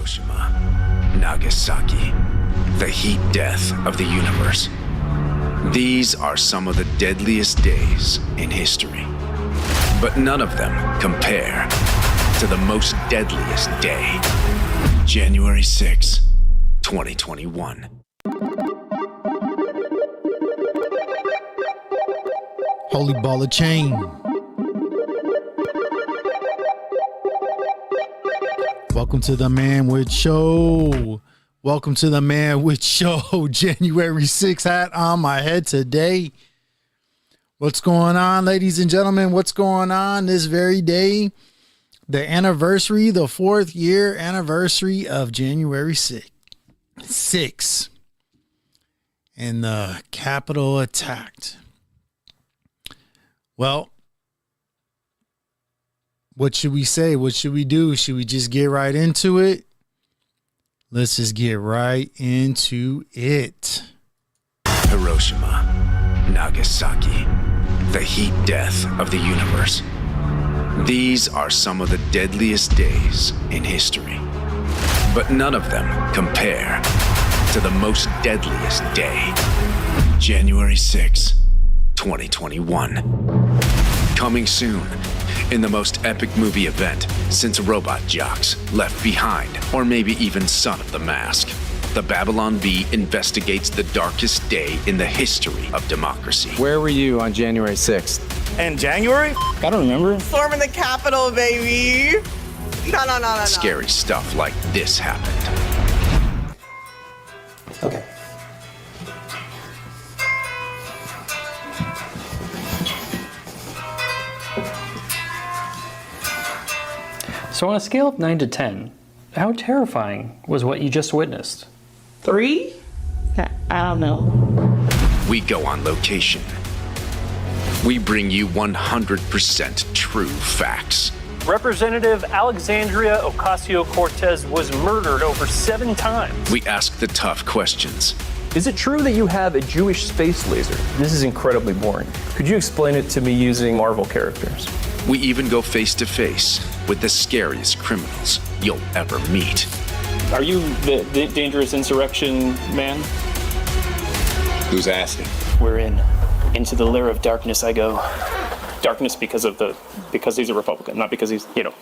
Hiroshima, Nagasaki, the heat death of the universe. These are some of the deadliest days in history. But none of them compare to the most deadliest day, January 6, 2021. Holy ball of chain. Welcome to the Manwich Show. Welcome to the Manwich Show. January 6th hat on my head today. What's going on, ladies and gentlemen? What's going on this very day? The anniversary, the 4th year anniversary of January 6th. And the Capitol attacked. Well, what should we say? What should we do? Should we just get right into it? Let's just get right into it. Hiroshima, Nagasaki, the heat death of the universe. These are some of the deadliest days in history. But none of them compare to the most deadliest day, January 6, 2021. Coming soon, in the most epic movie event since Robot Jocks, Left Behind, or maybe even Son of the Mask, the Babylon Bee investigates the darkest day in the history of democracy. Where were you on January 6th? In January? I don't remember. Storming the Capitol, baby. No. Scary stuff like this happened. Okay. So on a scale of 9 to 10, how terrifying was what you just witnessed? 3? I don't know. We go on location. We bring you 100% true facts. Representative Alexandria Ocasio-Cortez was murdered over 7 times. We ask the tough questions. Is it true that you have a Jewish space laser? This is incredibly boring. Could you explain it to me using Marvel characters? We even go face to face with the scariest criminals you'll ever meet. Are you the dangerous insurrection man? Who's asking? We're into the lair of darkness I go. Darkness because he's a Republican, not because he's, Shame!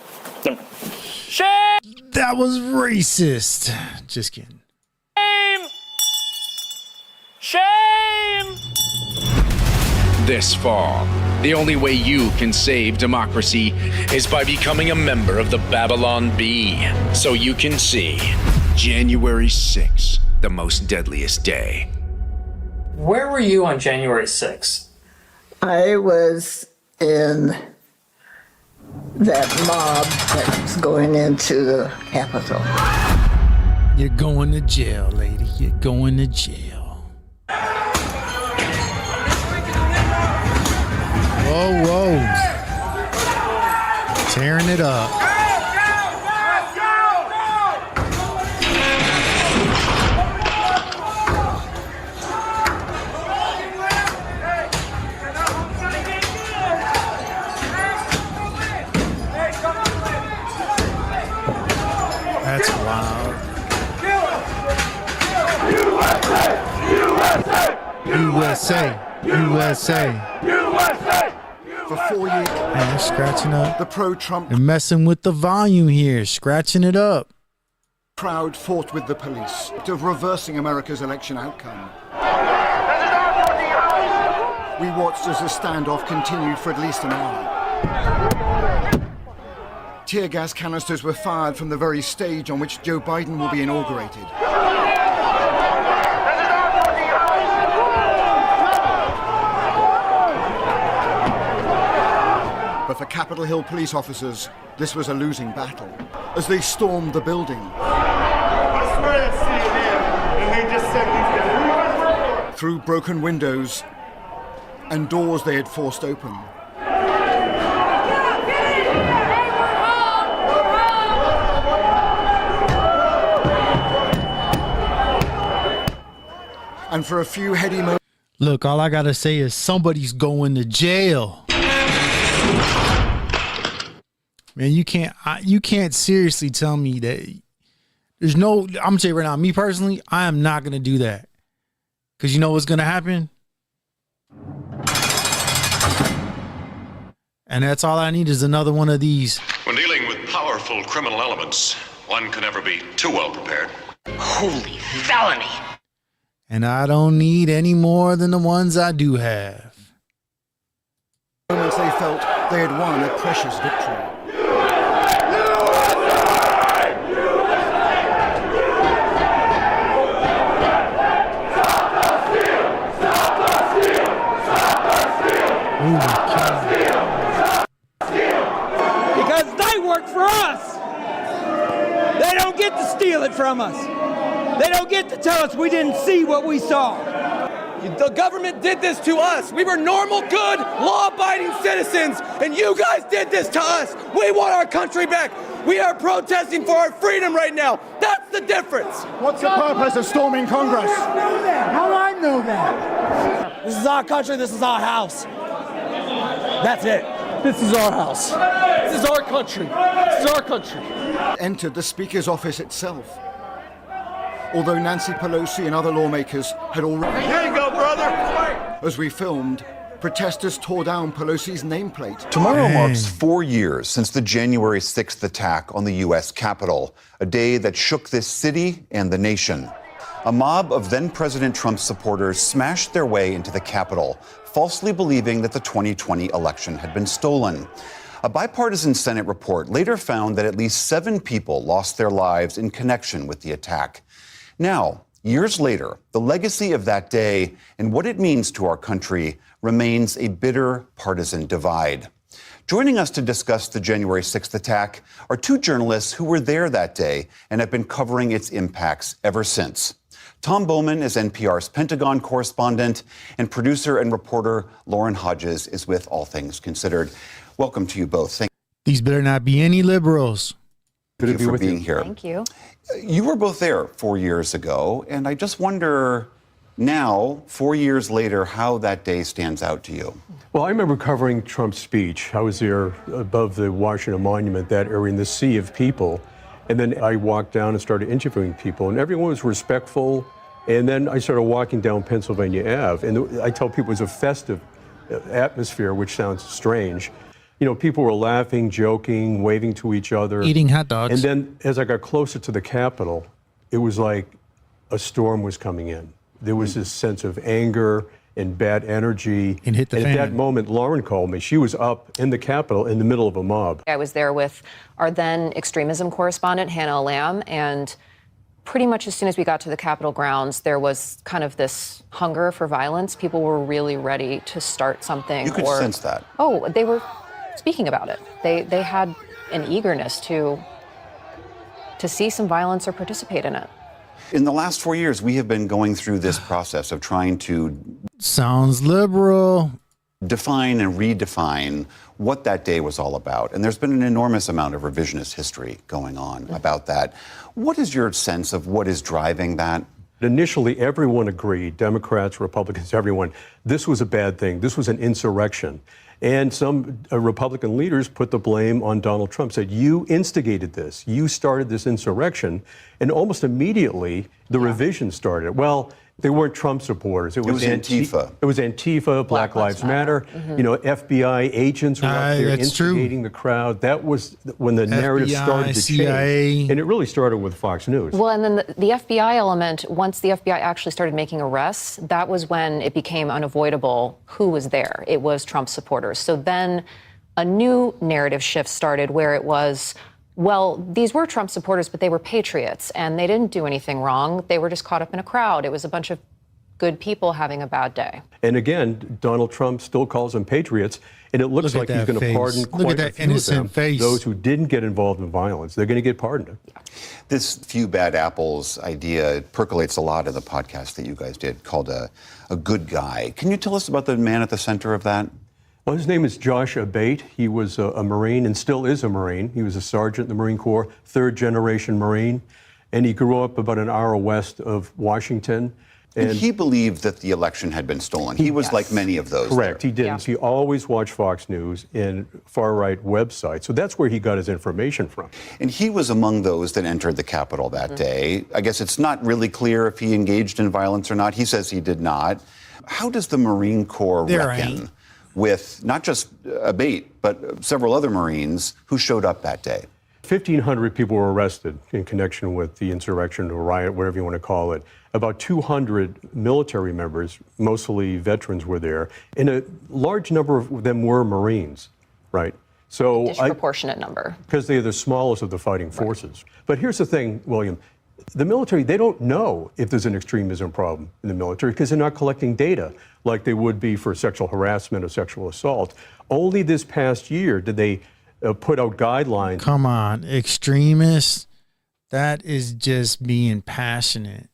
That was racist. Just kidding. Shame! This fall, the only way you can save democracy is by becoming a member of the Babylon Bee, so you can see January 6th, the most deadliest day. Where were you on January 6th? I was in that mob that was going into the Capitol. You're going to jail, lady. You're going to jail. Whoa. Tearing it up. That's wild. USA. For 4 years, Man, they're scratching up. the pro-Trump They're messing with the volume here, scratching it up. crowd fought with the police of reversing America's election outcome. We watched as the standoff continued for at least an hour. Tear gas canisters were fired from the very stage on which Joe Biden will be inaugurated. But for Capitol Hill police officers, this was a losing battle. As they stormed the building, through broken windows and doors they had forced open. And for a few heady moments, Look, all I gotta say is somebody's going to jail. Man, you can't seriously tell me I'm gonna tell you right now, me personally, I am not gonna do that. Cause you know what's gonna happen? And that's all I need is another one of these. When dealing with powerful criminal elements, one can never be too well prepared. Holy felony. And I don't need any more than the ones I do have. Moments they felt they had won a precious victory. Because they work for us. They don't get to steal it from us. They don't get to tell us we didn't see what we saw. The government did this to us. We were normal, good, law-abiding citizens, and you guys did this to us. We want our country back. We are protesting for our freedom right now. That's the difference. What's the purpose of storming Congress? How do I know that? This is our country. This is our house. That's it. This is our house. This is our country. This is our country. Entered the Speaker's office itself. Although Nancy Pelosi and other lawmakers had already... Here you go, brother. As we filmed, protesters tore down Pelosi's nameplate. Tomorrow marks 4 years since the January 6th attack on the U.S. Capitol, a day that shook this city and the nation. A mob of then-President Trump's supporters smashed their way into the Capitol, falsely believing that the 2020 election had been stolen. A bipartisan Senate report later found that at least 7 people lost their lives in connection with the attack. Now, years later, the legacy of that day and what it means to our country remains a bitter partisan divide. Joining us to discuss the January 6th attack are 2 journalists who were there that day and have been covering its impacts ever since. Tom Bowman is NPR's Pentagon correspondent, and producer and reporter Lauren Hodges is with All Things Considered. Welcome to you both. These better not be any liberals. Thank you for being here. Thank you. You were both there 4 years ago, and I just wonder now, 4 years later, how that day stands out to you. Well, I remember covering Trump's speech. I was there above the Washington Monument, that area, in the sea of people. And then I walked down and started interviewing people, and everyone was respectful. And then I started walking down Pennsylvania Ave, and I tell people it was a festive atmosphere, which sounds strange. You know, people were laughing, joking, waving to each other. Eating hot dogs. And then as I got closer to the Capitol, it was like a storm was coming in. There was this sense of anger and bad energy. And hit the fan. At that moment, Lauren called me. She was up in the Capitol in the middle of a mob. I was there with our then extremism correspondent, Hannah Lamb, and pretty much as soon as we got to the Capitol grounds, there was kind of this hunger for violence. People were really ready to start something. You could sense that. Oh, they were speaking about it. They had an eagerness to see some violence or participate in it. In the last 4 years, we have been going through this process of trying to... Sounds liberal. Define and redefine what that day was all about. And there's been an enormous amount of revisionist history going on about that. What is your sense of what is driving that? Initially, everyone agreed, Democrats, Republicans, everyone, this was a bad thing. This was an insurrection. And some Republican leaders put the blame on Donald Trump, said, you instigated this. You started this insurrection. And almost immediately, the revision started. Well, they weren't Trump supporters. It was Antifa. It was Antifa, Black Lives Matter. You know, FBI agents were up there instigating the crowd. That was when the narrative started to change. And it really started with Fox News. Well, and then the FBI element, once the FBI actually started making arrests, that was when it became unavoidable who was there. It was Trump supporters. So then a new narrative shift started where it was, well, these were Trump supporters, but they were patriots, and they didn't do anything wrong. They were just caught up in a crowd. It was a bunch of good people having a bad day. And again, Donald Trump still calls them patriots, and it looks like he's going to pardon quite a few of them. Those who didn't get involved in violence, they're going to get pardoned. This few bad apples idea percolates a lot in the podcast that you guys did called a good guy. Can you tell us about the man at the center of that? Well, his name is Josh Abate. He was a Marine and still is a Marine. He was a sergeant in the Marine Corps, third-generation Marine, and he grew up about an hour west of Washington. And he believed that the election had been stolen. He was like many of those. Correct. there. He didn't. He always watched Fox News and far-right websites. So that's where he got his information from. And he was among those that entered the Capitol that day. I guess it's not really clear if he engaged in violence or not. He says he did not. How does the Marine Corps reckon with not just Abate, but several other Marines who showed up that day? 1,500 people were arrested in connection with the insurrection or riot, whatever you want to call it. About 200 military members, mostly veterans, were there, and a large number of them were Marines, right? So disproportionate number. Because they are the smallest of the fighting forces. But here's the thing, William. The military, they don't know if there's an extremism problem in the military because they're not collecting data like they would be for sexual harassment or sexual assault. Only this past year did they put out guidelines. Come on, extremists. That is just being passionate.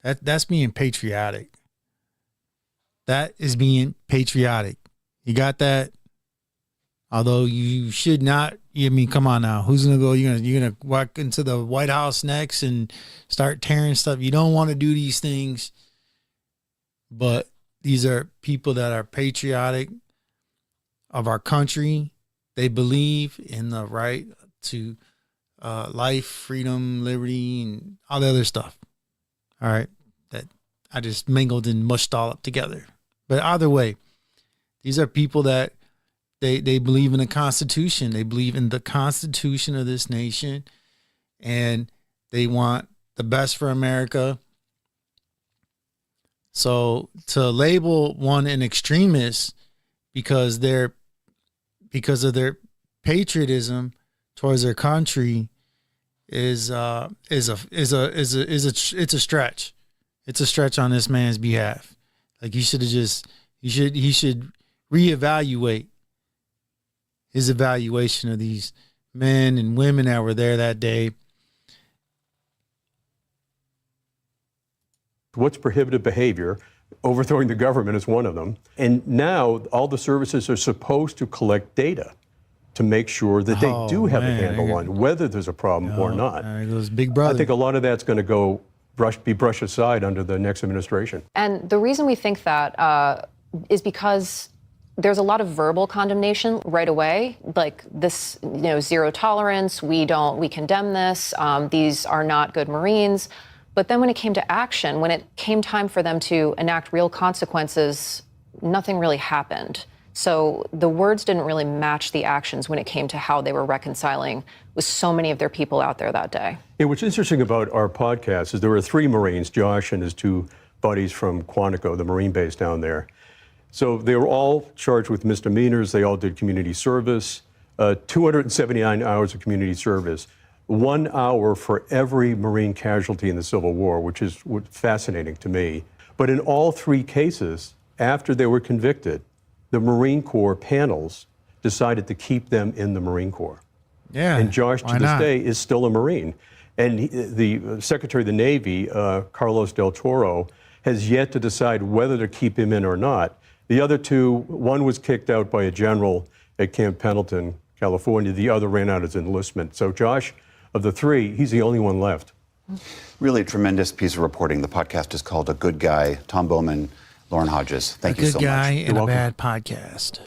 That's being patriotic. That is being patriotic. You got that? Although you should not. I mean, come on now. Who's gonna go? You're gonna walk into the White House next and start tearing stuff. You don't want to do these things. But these are people that are patriotic of our country. They believe in the right to life, freedom, liberty, and all the other stuff. All right, that I just mingled and mushed all up together. But either way, these are people that they believe in the Constitution. They believe in the Constitution of this nation, and they want the best for America. So to label one an extremist because of their patriotism towards their country is a stretch. It's a stretch on this man's behalf. Like he should reevaluate his evaluation of these men and women that were there that day. What's prohibited behavior? Overthrowing the government is one of them. And now all the services are supposed to collect data to make sure that they do have a handle on whether there's a problem or not. Those big brother. I think a lot of that's going to be brushed aside under the next administration. And the reason we think that is because there's a lot of verbal condemnation right away, like this, zero tolerance. We condemn this. These are not good Marines. But then when it came to action, when it came time for them to enact real consequences, nothing really happened. So the words didn't really match the actions when it came to how they were reconciling with so many of their people out there that day. Yeah, what's interesting about our podcast is there were 3 Marines, Josh and his 2 buddies from Quantico, the Marine base down there. So they were all charged with misdemeanors. They all did community service, 279 hours of community service, 1 hour for every Marine casualty in the Civil War, which is fascinating to me. But in all 3 cases, after they were convicted, the Marine Corps panels decided to keep them in the Marine Corps. Yeah. And Josh, to this day, is still a Marine. And the Secretary of the Navy, Carlos Del Toro, has yet to decide whether to keep him in or not. The other 2, one was kicked out by a general at Camp Pendleton, California. The other ran out as enlistment. So Josh, of the 3, he's the only one left. Really tremendous piece of reporting. The podcast is called A Good Guy. Tom Bowman, Lauren Hodges, thank you so much. A good guy and a bad podcast.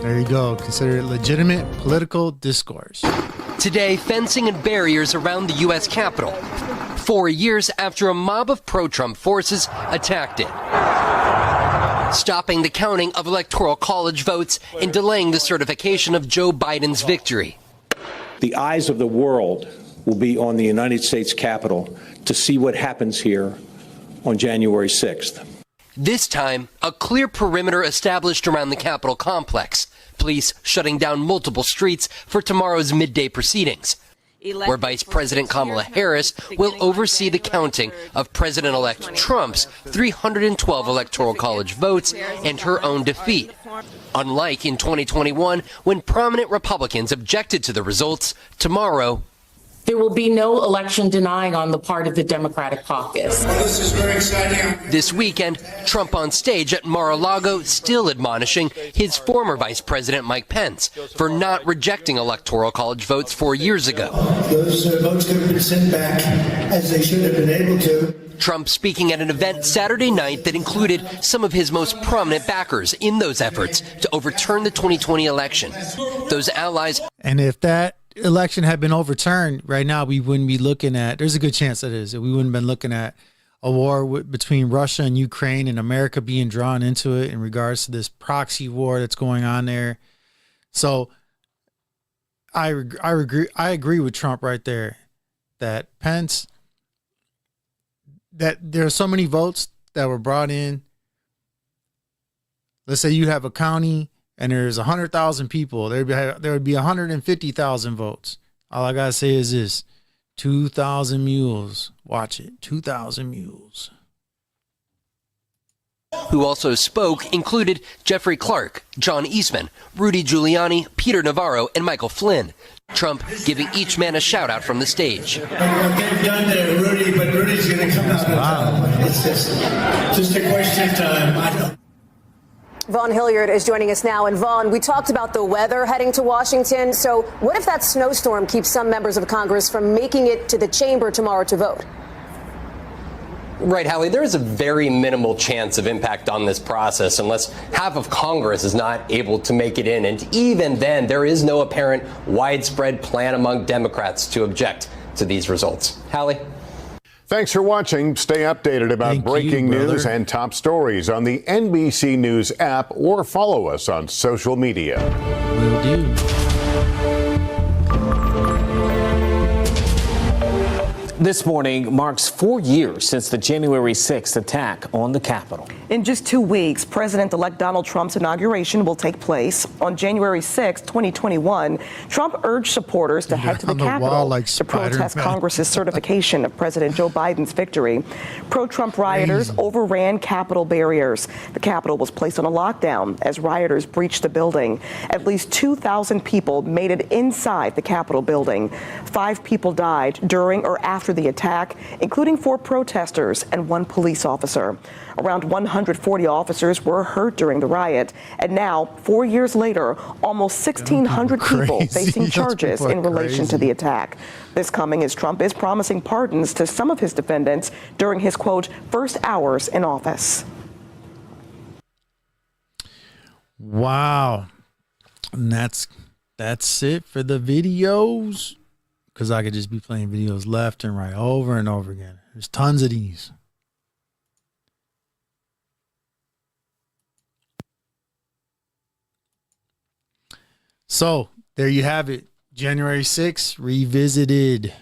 There you go. Consider it legitimate political discourse. Today, fencing and barriers around the U.S. Capitol, 4 years after a mob of pro-Trump forces attacked it, stopping the counting of Electoral College votes and delaying the certification of Joe Biden's victory. The eyes of the world will be on the United States Capitol to see what happens here on January 6th. This time, a clear perimeter established around the Capitol complex, police shutting down multiple streets for tomorrow's midday proceedings, where Vice President Kamala Harris will oversee the counting of President-elect Trump's 312 Electoral College votes and her own defeat. Unlike in 2021, when prominent Republicans objected to the results, tomorrow There will be no election denying on the part of the Democratic caucus. Well, this is very exciting. This weekend, Trump on stage at Mar-a-Lago still admonishing his former Vice President Mike Pence for not rejecting Electoral College votes 4 years ago. Those votes could have been sent back as they should have been able to. Trump speaking at an event Saturday night that included some of his most prominent backers in those efforts to overturn the 2020 election. Those allies. And if that election had been overturned right now, we wouldn't be looking at, there's a good chance that is, that we wouldn't have been looking at a war between Russia and Ukraine and America being drawn into it in regards to this proxy war that's going on there. So I agree with Trump right there that Pence, that there are so many votes that were brought in. Let's say you have a county and there's 100,000 people, there would be 150,000 votes. All I got to say is this: 2,000 mules. Watch it. 2,000 mules. Who also spoke included Jeffrey Clark, John Eastman, Rudy Giuliani, Peter Navarro, and Michael Flynn. Trump giving each man a shout out from the stage. What they've done to Rudy, but Rudy's going to come out on top. It's just a question of time. Vaughn Hillyard is joining us now. And Vaughn, we talked about the weather heading to Washington. So what if that snowstorm keeps some members of Congress from making it to the chamber tomorrow to vote? Right, Hallie, there is a very minimal chance of impact on this process unless half of Congress is not able to make it in. And even then, there is no apparent widespread plan among Democrats to object to these results. Hallie? Thanks for watching. Stay updated about breaking news and top stories on the NBC News app or follow us on social media. Will do. This morning marks 4 years since the January 6th attack on the Capitol. In just 2 weeks, President-elect Donald Trump's inauguration will take place. On January 6, 2021, Trump urged supporters to head to the Capitol to protest Congress's certification of President Joe Biden's victory. Pro-Trump rioters overran Capitol barriers. The Capitol was placed on a lockdown as rioters breached the building. At least 2,000 people made it inside the Capitol building. 5 people died during or after the attack, including 4 protesters and 1 police officer. Around 140 officers were hurt during the riot. And now, 4 years later, almost 1,600 people facing charges in relation to the attack. This coming as Trump is promising pardons to some of his defendants during his, quote, first hours in office. Wow. And that's it for the videos. Because I could just be playing videos left and right over and over again. There's tons of these. So there you have it. January 6th revisited.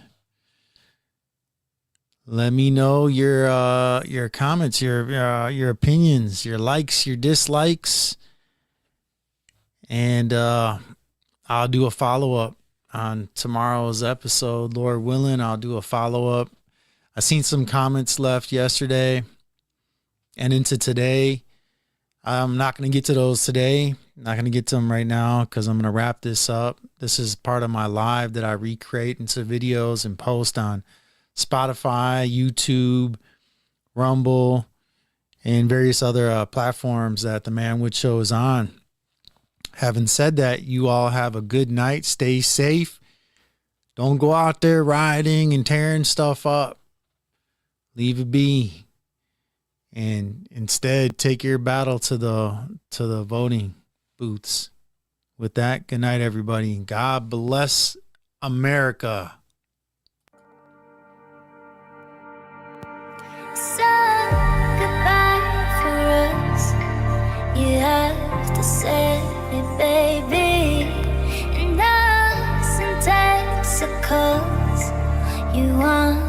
Let me know your comments, your opinions, your likes, your dislikes, and I'll do a follow-up on tomorrow's episode. Lord willing, I'll do a follow-up. I seen some comments left yesterday and into today. I'm not going to get to those today. I'm not going to get to them right now because I'm going to wrap this up. This is part of my live that I recreate into videos and post on Spotify, YouTube, Rumble, and various other platforms that the Manwich Show is on. Having said that, you all have a good night. Stay safe. Don't go out there rioting and tearing stuff up. Leave it be. And instead, take your battle to the voting booths. With that, good night, everybody. God bless America. So goodbye for us. You have to say it, baby. And us in Texas, you want